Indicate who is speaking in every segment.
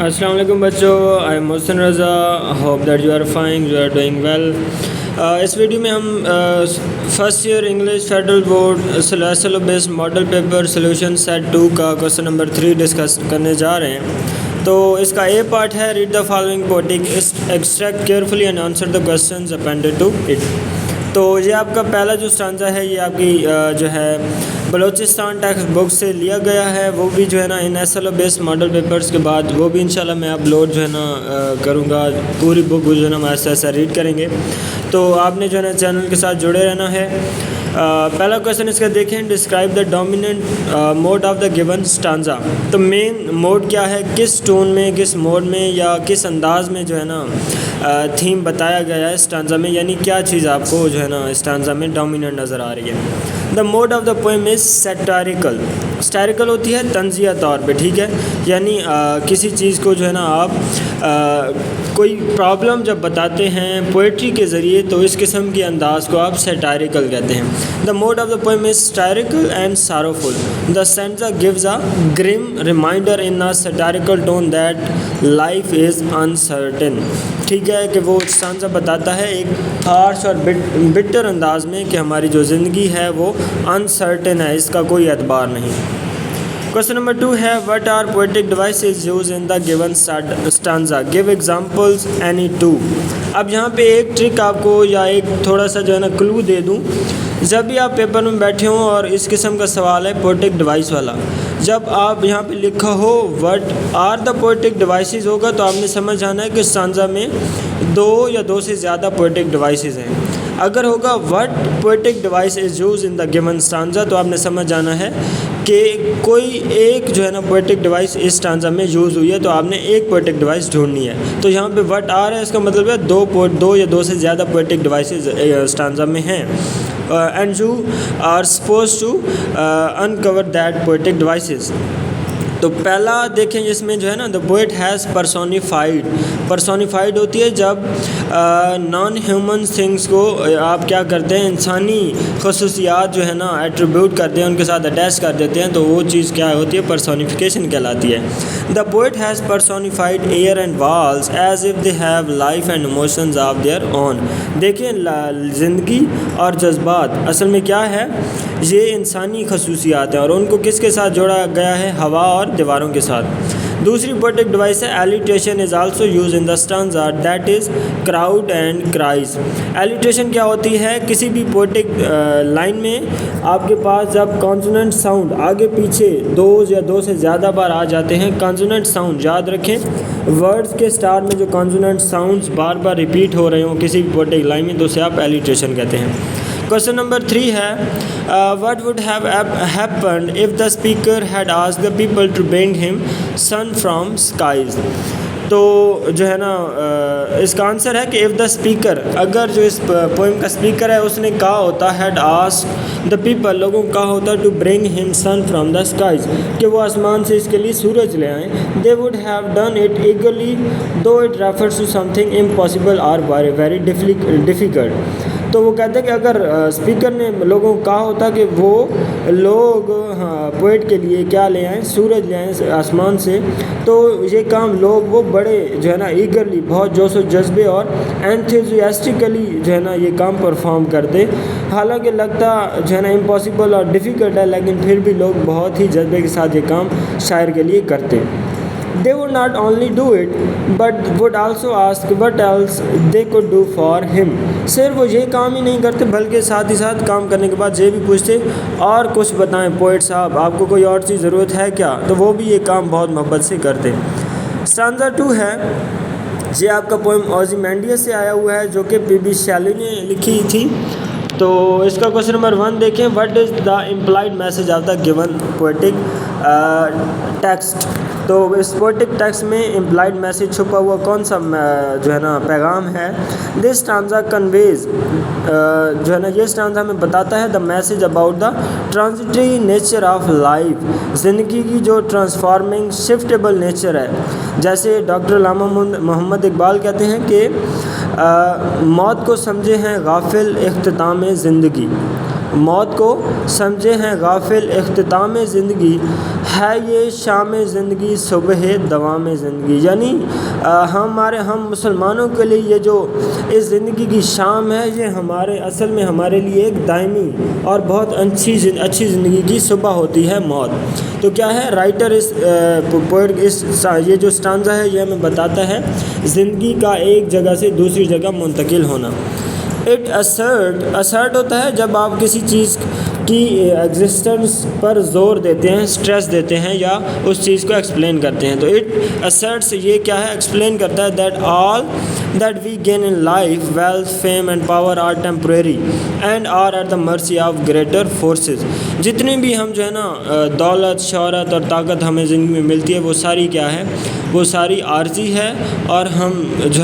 Speaker 1: السلام علیکم بچوں. I am Mohsin Raza. Hope that you are fine, you are doing well. اس ویڈیو میں ہم first year English federal board syllabus based model paper solution set 2 کا question number 3 discuss کرنے جا رہے ہیں. تو اس کا اے پارٹ ہے read the following poetic extract carefully and answer the questions appended to it. تو یہ آپ کا پہلا جو اسٹانزا ہے یہ آپ کی جو ہے بلوچستان ٹیکسٹ بک سے لیا گیا ہے. وہ بھی جو ہے نا ان S L O based model papers کے بعد وہ بھی انشاءاللہ میں اپلوڈ جو ہے نا کروں گا. پوری بک جو ہے نا ہم ایسا ایسا ریڈ کریں گے. تو آپ نے جو ہے نا چینل کے ساتھ جڑے رہنا ہے. پہلا کویشچن اس کا دیکھیں, describe the dominant mood of the given stanza. تو مین موڈ کیا ہے, کس ٹون میں, کس موڈ میں یا کس انداز میں جو ہے نا تھیم بتایا گیا ہے اسٹانزا میں, یعنی کیا چیز آپ کو جو ہے نا اسٹانزا میں ڈومیننٹ نظر آ رہی ہے. دا mood of the poem is سیٹیریکل. سیٹیریکل ہوتی ہے طنزیہ طور پہ, ٹھیک ہے, یعنی کسی چیز کو جو ہے نا آپ کوئی پرابلم جب بتاتے ہیں پوئٹری کے ذریعے تو اس قسم کے انداز کو آپ سیٹیریکل کہتے ہیں. The mood of the poem is satirical and sorrowful. The stanza gives a grim reminder in a satirical tone that life is uncertain. ٹھیک ہے, کہ وہ اسٹانزا بتاتا ہے ایک ہارش اور بٹر انداز میں کہ ہماری جو زندگی ہے وہ انسرٹن ہے, اس کا کوئی اعتبار نہیں. کویشچن نمبر 2 ہے what are poetic devices used in the given stanza? Give examples any two. اب یہاں پہ ایک ٹرک آپ کو یا ایک تھوڑا سا جو ہے نا کلو دے دوں. جب بھی آپ پیپر میں بیٹھے ہوں اور اس قسم کا سوال ہے poetic device والا, جب آپ یہاں پہ لکھا ہو what are the poetic devices ہوگا تو آپ نے سمجھ آنا ہے کہ اسٹانزا میں 2 یا 2 سے زیادہ poetic devices ہیں. اگر ہوگا what poetic device is used in the given stanza تو آپ نے سمجھ آنا ہے کہ کوئی ایک جو ہے نا poetic device اس اسٹانزا میں یوز ہوئی ہے, تو آپ نے ایک poetic device ڈھونڈنی ہے. تو یہاں پہ what are ہے, اس کا مطلب ہے 2 یا 2 سے زیادہ poetic devices اسٹانزا میں ہیں. And you are supposed to uncover that poetic devices. تو پہلا دیکھیں جس میں جو ہے نا the poet has personified. personified ہوتی ہے جب نان ہیومن تھنگس کو آپ کیا کرتے ہیں, انسانی خصوصیات جو ہے نا ایٹریبیوٹ کرتے ہیں, ان کے ساتھ اٹیچ کر دیتے ہیں, تو وہ چیز کیا ہوتی ہے, پرسونیفیکیشن کہلاتی ہے. the poet has personified air and walls as if they have life and emotions of their own. دیکھیں زندگی اور جذبات اصل میں کیا ہے, یہ انسانی خصوصیات ہیں اور ان کو کس کے ساتھ جوڑا گیا ہے, ہوا اور دیواروں کے ساتھ. دوسری poetic device ہے alliteration is also used in the stanza, that is crowd and cries. alliteration کیا ہوتی ہے, کسی بھی poetic لائن میں آپ کے پاس جب consonant sound آگے پیچھے 2 یا 2 سے زیادہ بار آ جاتے ہیں. consonant sound یاد رکھیں, words کے start میں جو consonant sounds بار بار repeat ہو رہے ہوں کسی بھی poetic لائن میں تو اسے آپ alliteration کہتے ہیں. کویشچن نمبر 3 ہے what would have happened if the speaker had asked the people to bring him sun from skies. تو جو ہے نا اس کا آنسر ہے کہ if the speaker, اگر جو اس پوئم کا اسپیکر ہے اس نے کہا ہوتا had asked the people, لوگوں کو کہا ہوتا to bring him sun from the skies, کہ وہ آسمان سے اس کے لیے سورج لے آئیں, they would have done it eagerly though it refers to something impossible or very difficult. تو وہ کہتے ہیں کہ اگر اسپیکر نے لوگوں کو کہا ہوتا کہ وہ لوگ پوئٹ کے لیے کیا لے آئیں, سورج لے آئیں آسمان سے, تو یہ کام لوگ وہ بڑے جو ہے نا ایگرلی, بہت جوش و جذبے اور انتھوزیاسٹکلی جو ہے نا یہ کام پرفارم کرتے. حالانکہ لگتا جو ہے نا امپاسبل اور ڈیفیکلٹ ہے, لیکن پھر بھی لوگ بہت ہی جذبے کے ساتھ یہ کام شاعر کے لیے کرتے. They would not only do it but would also ask what else they could do for him. صرف وہ یہ کام ہی نہیں کرتے بلکہ ساتھ ہی ساتھ کام کرنے کے بعد یہ بھی پوچھتے اور کچھ بتائیں پوئٹ صاحب, آپ کو کوئی اور چیز ضرورت ہے کیا, تو وہ بھی یہ کام بہت محبت سے کرتے. اسٹانزا 2 ہے, یہ آپ کا پوئم اوزیمینڈیس سے آیا ہوا ہے جو کہ پی بی شیلی نے لکھی تھی. تو اس کا کویشچن نمبر 1 دیکھیں, what is the implied message of the given poetic text. تو اس poetic text میں implied message چھپا ہوا کون سا جو ہے نا پیغام ہے. this stanza conveys جو ہے نا یہ stanza ہمیں بتاتا ہے the message about the transitory nature of life, زندگی کی جو ٹرانسفارمنگ شفٹیبل نیچر ہے. جیسے ڈاکٹر علامہ محمد اقبال کہتے ہیں کہ موت کو سمجھے ہیں غافل اختتام زندگی, موت کو سمجھے ہیں غافل اختتام زندگی, ہے یہ شام زندگی صبح دوام زندگی، یعنی ہم مسلمانوں کے لیے یہ جو اس زندگی کی شام ہے یہ اصل میں ہمارے لیے ایک دائمی اور بہت اچھی زندگی کی صبح ہوتی ہے موت۔ تو کیا ہے رائٹر یہ جو اسٹانزا ہے یہ ہمیں بتاتا ہے زندگی کا ایک جگہ سے دوسری جگہ منتقل ہونا۔ اٹ اسرٹ ہوتا ہے جب آپ کسی چیز کی ایگزسٹنس پر زور دیتے ہیں، اسٹریس دیتے ہیں یا اس چیز کو ایکسپلین کرتے ہیں۔ تو اٹ اسرٹس یہ کیا ہے، ایکسپلین کرتا ہے that all that we gain in life wealth fame and power are temporary and are at the mercy of greater forces. جتنی بھی ہم جو ہے نا دولت، شہرت اور طاقت ہمیں زندگی میں ملتی ہے وہ ساری کیا ہے، وہ ساری عارضی ہے، اور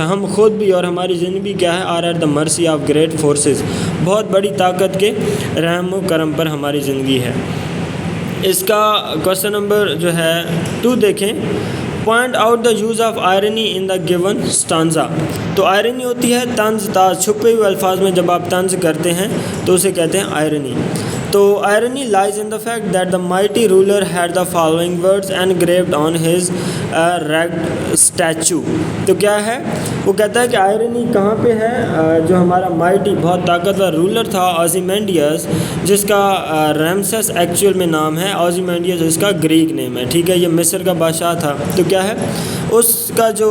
Speaker 1: ہم خود بھی اور ہماری زندگی کیا ہے، are at the mercy of great forces, بہت بڑی طاقت کے رحم و کرم پر ہماری زندگی ہے۔ اس کا کوشچن نمبر جو ہے 2 دیکھیں، point out the use of irony in the given stanza. تو آئرنی ہوتی ہے طنز تاز، چھپے ہوئے الفاظ میں جب آپ طنز کرتے ہیں تو اسے کہتے ہیں آئرنی۔ تو irony lies in the fact that the mighty ruler had the following words engraved on his ragged statue. تو کیا ہے، وہ کہتا ہے کہ آئرنی کہاں پہ ہے، جو ہمارا مائٹی بہت طاقتور رولر تھا اوزیمینڈیس، جس کا ریمسس ایکچوئل میں نام ہے، اوزیمینڈیس اس کا گریک نیم ہے، ٹھیک ہے، یہ مصر کا بادشاہ تھا۔ تو کیا ہے، اس کا جو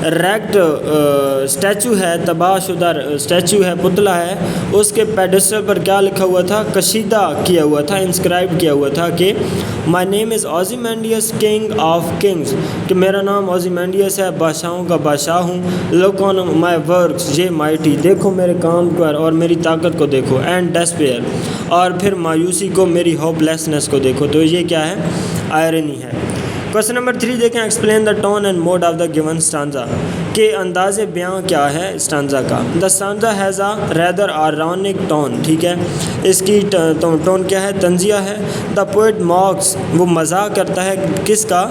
Speaker 1: ریگڈ اسٹیچو ہے، تباہ شدہ اسٹیچو ہے، پتلا ہے، اس کے پیڈسٹل پر کیا لکھا ہوا تھا، کشیدہ کیا ہوا تھا، انسکرائب کیا ہوا تھا کہ مائی نیم از اوزیمینڈیس کنگ آف کنگز، کہ میرا نام اوزیمینڈیس ہے، بادشاہوں کا بادشاہ ہوں۔ لک آن مائی ورکس یہ مائٹی، دیکھو میرے کام پر اور میری طاقت کو دیکھو، اینڈ ڈیسپیئر، اور پھر مایوسی کو، میری ہوپ لیسنس کو دیکھو۔ تو یہ کیا ہے، آئرنی ہے۔ کوشچن نمبر 3 دیکھیں، explain the tone and mood of the given stanza, کہ انداز بیاں کیا ہے اسٹانزا کا۔ The stanza has a rather ironic tone, ٹھیک ہے، اس کی ٹون کیا ہے، طنزیہ ہے۔ دا پوئٹ ماکس، وہ مذاق کرتا ہے کس کا،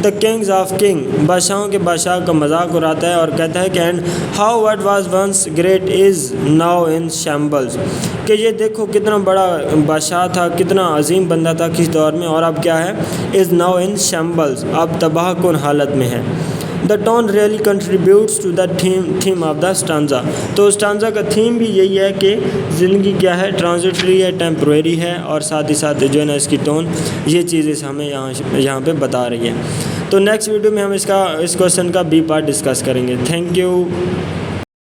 Speaker 1: دا کنگز آف کنگ، بادشاہوں کے بادشاہ کا مذاق اڑاتا ہے، اور کہتا ہے کہ and how what was once great is now in shambles, کہ یہ دیکھو کتنا بڑا بادشاہ تھا، کتنا عظیم بندہ تھا کس دور میں، اور اب کیا ہے، از ناؤ ان شیمبلز، اب تباہ کن حالت میں ہے۔ The tone really contributes to the theme of the stanza, تو اسٹانزا کا تھیم بھی یہی ہے کہ زندگی کیا ہے، ٹرانزٹری ہے، ٹیمپریری ہے، اور ساتھ ہی ساتھ جو ہے نا اس کی ٹون، یہ چیزیں ہمیں یہاں پہ بتا رہی ہے۔ تو نیکسٹ ویڈیو میں ہم اس کوشچن کا بی پارٹ ڈسکس کریں گے۔ Thank you.